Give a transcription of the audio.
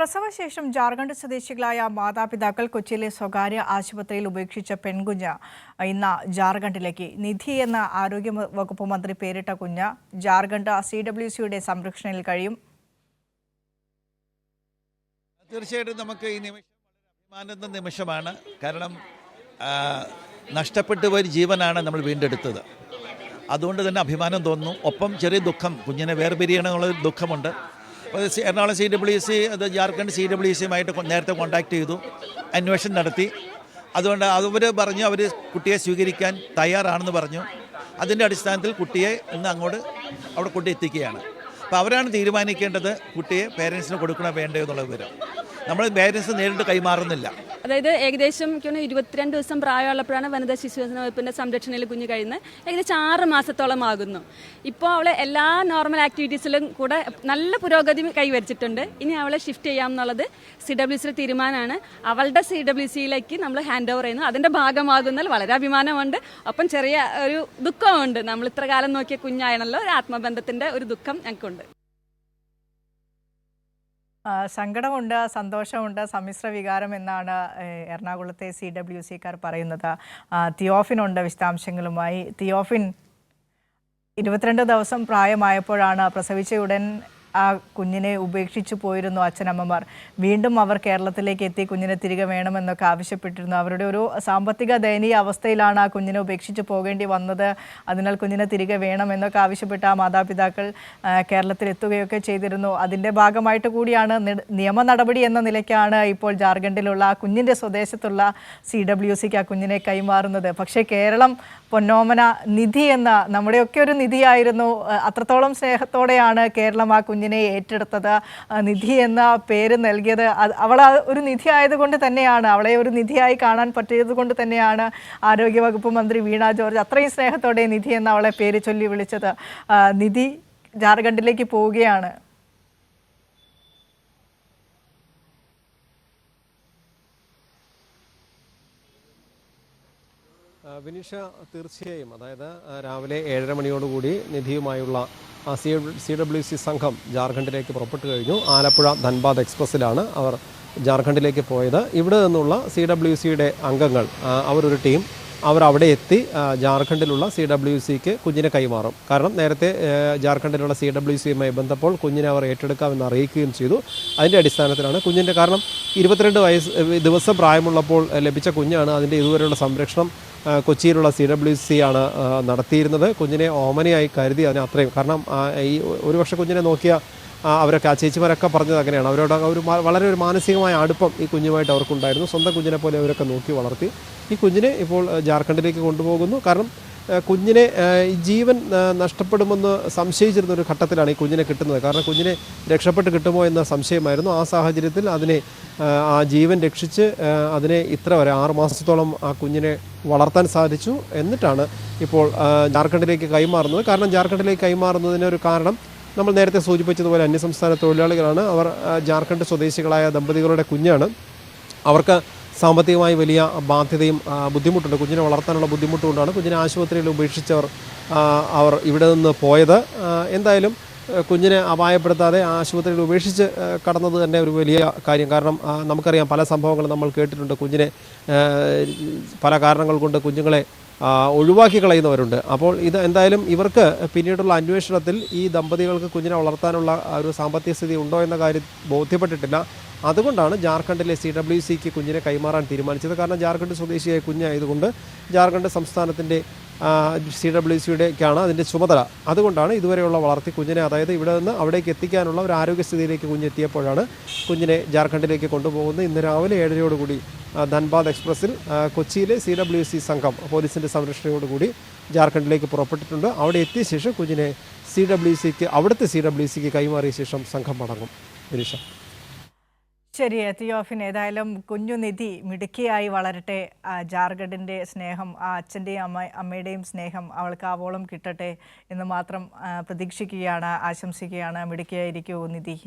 പ്രസവശേഷം ജാർഖണ്ഡ് സ്വദേശികളായ മാതാപിതാക്കൾ കൊച്ചിയിലെ സ്വകാര്യ ആശുപത്രിയിൽ ഉപേക്ഷിച്ച പെൺകുഞ്ഞ് ഇന്ന് ജാർഖണ്ഡിലേക്ക്. നിധി എന്ന ആരോഗ്യ വകുപ്പ് മന്ത്രി പേരിട്ട കുഞ്ഞ് ജാർഖണ്ഡ് CWCയുടെ സംരക്ഷണയിൽ കഴിയും. തീർച്ചയായിട്ടും നമുക്ക് ഈ നിമിഷം അഭിമാനത്തിന്റെ നിമിഷമാണ്. കാരണം നഷ്ടപ്പെട്ടു പോയ ജീവനാണ് നമ്മൾ വീണ്ടെടുത്തത്. അതുകൊണ്ട് തന്നെ അഭിമാനം തോന്നുന്നു. ഒപ്പം ചെറിയ ദുഃഖം, കുഞ്ഞിനെ വേർപിരിയണമെന്നുള്ള ദുഃഖമുണ്ട്. എറണാകുളം CWC അത് ജാർഖണ്ഡ് CWCയുമായിട്ട് നേരത്തെ കോൺടാക്ട് ചെയ്തു, അന്വേഷണം നടത്തി. അതുകൊണ്ട് അവർ പറഞ്ഞു അവർ കുട്ടിയെ സ്വീകരിക്കാൻ തയ്യാറാണെന്ന് പറഞ്ഞു. അതിൻ്റെ അടിസ്ഥാനത്തിൽ കുട്ടിയെ ഇന്ന് അങ്ങോട്ട് അവിടെ കൊണ്ടെത്തിക്കുകയാണ്. അപ്പോൾ അവരാണ് തീരുമാനിക്കേണ്ടത് കുട്ടിയെ പേരൻസിന് കൊടുക്കണോ വേണ്ടോ എന്നുള്ള വിവരം. നമ്മൾ പേരൻസ് നേരിട്ട് കൈമാറുന്നില്ല. അതായത് ഏകദേശം 22 ദിവസം പ്രായമുള്ളപ്പോഴാണ് വനിതാ ശിശു വകുപ്പിൻ്റെ സംരക്ഷണയിൽ കുഞ്ഞ് കഴിയുന്നത്. ഏകദേശം 6 മാസത്തോളം ആകുന്നു. ഇപ്പോൾ അവളെ എല്ലാ നോർമൽ ആക്ടിവിറ്റീസിലും കൂടെ നല്ല പുരോഗതി കൈവരിച്ചിട്ടുണ്ട്. ഇനി അവളെ ഷിഫ്റ്റ് ചെയ്യാമെന്നുള്ളത് CWCയുടെ തീരുമാനമാണ്. അവളുടെ CWCയിലേക്ക് നമ്മൾ ഹാൻഡ് ഓവർ ചെയ്യുന്നു. അതിൻ്റെ ഭാഗമാകുന്നതിൽ വളരെ അഭിമാനമുണ്ട്. ഒപ്പം ചെറിയ ഒരു ദുഃഖമുണ്ട്. നമ്മൾ ഇത്ര കാലം നോക്കിയ കുഞ്ഞായണല്ലോ, ഒരു ആത്മബന്ധത്തിൻ്റെ ഒരു ദുഃഖം ഞങ്ങൾക്കുണ്ട്. സങ്കടമുണ്ട്, സന്തോഷമുണ്ട്, സമ്മിശ്ര വികാരം എന്നാണ് എറണാകുളത്തെ CWCക്കാർ പറയുന്നത്. തിയോഫിനുണ്ട് വിശദാംശങ്ങളുമായി. തിയോഫിൻ, 22 ദിവസം പ്രായമായപ്പോഴാണ് പ്രസവിച്ചയുടൻ ആ കുഞ്ഞിനെ ഉപേക്ഷിച്ചു പോയിരുന്നു അച്ഛനമ്മമാർ. വീണ്ടും അവർ കേരളത്തിലേക്ക് എത്തി കുഞ്ഞിനെ തിരികെ വേണമെന്നൊക്കെ ആവശ്യപ്പെട്ടിരുന്നു. അവരുടെ ഒരു സാമ്പത്തിക ദയനീയ അവസ്ഥയിലാണ് ആ കുഞ്ഞിനെ ഉപേക്ഷിച്ച് പോകേണ്ടി വന്നത്. അതിനാൽ കുഞ്ഞിനെ തിരികെ വേണമെന്നൊക്കെ ആവശ്യപ്പെട്ട ആ മാതാപിതാക്കൾ കേരളത്തിലെത്തുകയൊക്കെ ചെയ്തിരുന്നു. അതിൻ്റെ ഭാഗമായിട്ട് കൂടിയാണ് നിയമ നടപടി എന്ന നിലയ്ക്കാണ് ഇപ്പോൾ ജാർഖണ്ഡിലുള്ള ആ കുഞ്ഞിൻ്റെ സ്വദേശത്തുള്ള CWCക്ക് ആ കുഞ്ഞിനെ കൈമാറുന്നത്. പക്ഷേ കേരളം പൊന്നോമന നിധി എന്ന നമ്മുടെയൊക്കെ ഒരു നിധിയായിരുന്നു. അത്രത്തോളം സ്നേഹത്തോടെയാണ് കേരളം ആ കുഞ്ഞിനെ ഏറ്റെടുത്തത്. നിധി എന്ന പേര് നൽകിയത് അവൾ ഒരു നിധി ആയതുകൊണ്ട് തന്നെയാണ്, അവളെ ഒരു നിധിയായി കാണാൻ പറ്റിയത് കൊണ്ട് തന്നെയാണ് ആരോഗ്യവകുപ്പ് മന്ത്രി വീണ ജോർജ് അത്രയും സ്നേഹത്തോടെ നിധി എന്ന അവളെ പേര് ചൊല്ലി വിളിച്ചത്. നിധി ജാർഖണ്ഡിലേക്ക് പോവുകയാണ്. വിനീഷ, തീർച്ചയായും അതായത് രാവിലെ 7:30 മണിയോടുകൂടി നിധിയുമായുള്ള CWC സംഘം ജാർഖണ്ഡിലേക്ക് പുറപ്പെട്ടു കഴിഞ്ഞു. ആലപ്പുഴ ധൻബാദ് എക്സ്പ്രസ്സിലാണ് അവർ ജാർഖണ്ഡിലേക്ക് പോയത്. ഇവിടെ നിന്നുള്ള CWCയുടെ അംഗങ്ങൾ, അവരൊരു ടീം, അവർ അവിടെ എത്തി ജാർഖണ്ഡിലുള്ള CWCക്ക് കുഞ്ഞിനെ കൈമാറും. കാരണം നേരത്തെ ജാർഖണ്ഡിലുള്ള CWCയുമായി ബന്ധപ്പോൾ കുഞ്ഞിനെ അവർ ഏറ്റെടുക്കാമെന്ന് അറിയിക്കുകയും ചെയ്തു. അതിൻ്റെ അടിസ്ഥാനത്തിലാണ് കുഞ്ഞിൻ്റെ, കാരണം 22 ദിവസം പ്രായമുള്ളപ്പോൾ ലഭിച്ച കുഞ്ഞാണ്. അതിൻ്റെ ഇതുവരെയുള്ള സംരക്ഷണം കൊച്ചിയിലുള്ള CWC ആണ് നടത്തിയിരുന്നത്. കുഞ്ഞിനെ ഓമനയായി കരുതി അതിനെ അത്രയും, കാരണം ഈ ഒരുപക്ഷെ കുഞ്ഞിനെ നോക്കിയ അവരൊക്കെ ആ ചേച്ചിമാരൊക്കെ പറഞ്ഞത് അങ്ങനെയാണ്. അവരോട് വളരെ ഒരു മാനസികമായ അടുപ്പം ഈ കുഞ്ഞുമായിട്ട് അവർക്കുണ്ടായിരുന്നു. സ്വന്തം കുഞ്ഞിനെ പോലെ അവരൊക്കെ നോക്കി വളർത്തി. ഈ കുഞ്ഞിനെ ഇപ്പോൾ ജാർഖണ്ഡിലേക്ക് കൊണ്ടുപോകുന്നു. കാരണം കുഞ്ഞിനെ ജീവൻ നഷ്ടപ്പെടുമെന്ന് സംശയിച്ചിരുന്ന ഒരു ഘട്ടത്തിലാണ് ഈ കുഞ്ഞിനെ കിട്ടുന്നത്. കാരണം കുഞ്ഞിനെ രക്ഷപ്പെട്ട് കിട്ടുമോ എന്ന സംശയമായിരുന്നു. ആ സാഹചര്യത്തിൽ അതിനെ ആ ജീവൻ രക്ഷിച്ച് അതിനെ ഇത്ര വരെ 6 മാസത്തോളം ആ കുഞ്ഞിനെ വളർത്താൻ സാധിച്ചു. എന്നിട്ടാണ് ഇപ്പോൾ ജാർഖണ്ഡിലേക്ക് കൈമാറുന്നത്. കാരണം ജാർഖണ്ഡിലേക്ക് കൈമാറുന്നതിനൊരു കാരണം നമ്മൾ നേരത്തെ സൂചിപ്പിച്ചതുപോലെ അന്യസംസ്ഥാന തൊഴിലാളികളാണ്. അവർ ജാർഖണ്ഡ് സ്വദേശികളായ ദമ്പതികളുടെ കുഞ്ഞാണ്. അവർക്ക് സാമ്പത്തികമായി വലിയ ബാധ്യതയും ബുദ്ധിമുട്ടുണ്ട്. കുഞ്ഞിനെ വളർത്താനുള്ള ബുദ്ധിമുട്ടുകൊണ്ടാണ് കുഞ്ഞിനെ ആശുപത്രിയിൽ ഉപേക്ഷിച്ചവർ അവർ ഇവിടെ നിന്ന് പോയത്. എന്തായാലും കുഞ്ഞിനെ അപായപ്പെടുത്താതെ ആശുപത്രിയിൽ ഉപേക്ഷിച്ച് കടന്നത് തന്നെ ഒരു വലിയ കാര്യം. കാരണം നമുക്കറിയാം, പല സംഭവങ്ങളും നമ്മൾ കേട്ടിട്ടുണ്ട്. കുഞ്ഞിനെ പല കാരണങ്ങൾ കൊണ്ട് കുഞ്ഞുങ്ങളെ ഒഴിവാക്കി കളയുന്നവരുണ്ട്. അപ്പോൾ ഇത് എന്തായാലും ഇവർക്ക് പിന്നീടുള്ള അന്വേഷണത്തിൽ ഈ ദമ്പതികൾക്ക് കുഞ്ഞിനെ വളർത്താനുള്ള ഒരു സാമ്പത്തിക സ്ഥിതി ഉണ്ടോ എന്ന കാര്യം ബോധ്യപ്പെട്ടിട്ടില്ല. അതുകൊണ്ടാണ് ജാർഖണ്ഡിലെ CWCക്ക് കുഞ്ഞിനെ കൈമാറാൻ തീരുമാനിച്ചത്. കാരണം ജാർഖണ്ഡ് സ്വദേശിയായ കുഞ്ഞായതുകൊണ്ട് ജാർഖണ്ഡ് സംസ്ഥാനത്തിൻ്റെ CWCയുടെക്കാണ് അതിൻ്റെ ചുമതല. അതുകൊണ്ടാണ് ഇതുവരെയുള്ള വളർത്തി കുഞ്ഞിനെ, അതായത് ഇവിടെ നിന്ന് അവിടേക്ക് എത്തിക്കാനുള്ള ഒരു ആരോഗ്യസ്ഥിതിയിലേക്ക് കുഞ്ഞെത്തിയപ്പോഴാണ് കുഞ്ഞിനെ ജാർഖണ്ഡിലേക്ക് കൊണ്ടുപോകുന്നത്. ഇന്ന് രാവിലെ 7:30 ധൻബാദ് എക്സ്പ്രസ്സിൽ കൊച്ചിയിലെ CWC സംഘം പോലീസിൻ്റെ സംരക്ഷണയോടുകൂടി ജാർഖണ്ഡിലേക്ക് പുറപ്പെട്ടിട്ടുണ്ട്. അവിടെ എത്തിയ ശേഷം കുഞ്ഞിനെ അവിടുത്തെ CWCക്ക് കൈമാറിയ ശേഷം സംഘം മടങ്ങും. വിനീഷ, ശരി തിയോഫിൻ, ഏതായാലും കുഞ്ഞുനിധി മിടുക്കിയായി വളരട്ടെ. ജാർഖണ്ഡിൻ്റെ സ്നേഹം, ആ അച്ഛൻ്റെയും അമ്മയുടെയും സ്നേഹം അവൾക്ക് ആവോളം കിട്ടട്ടെ എന്ന് മാത്രം പ്രതീക്ഷിക്കുകയാണ്, ആശംസിക്കുകയാണ്. മിടുക്കിയായിരിക്കൂ നിധി.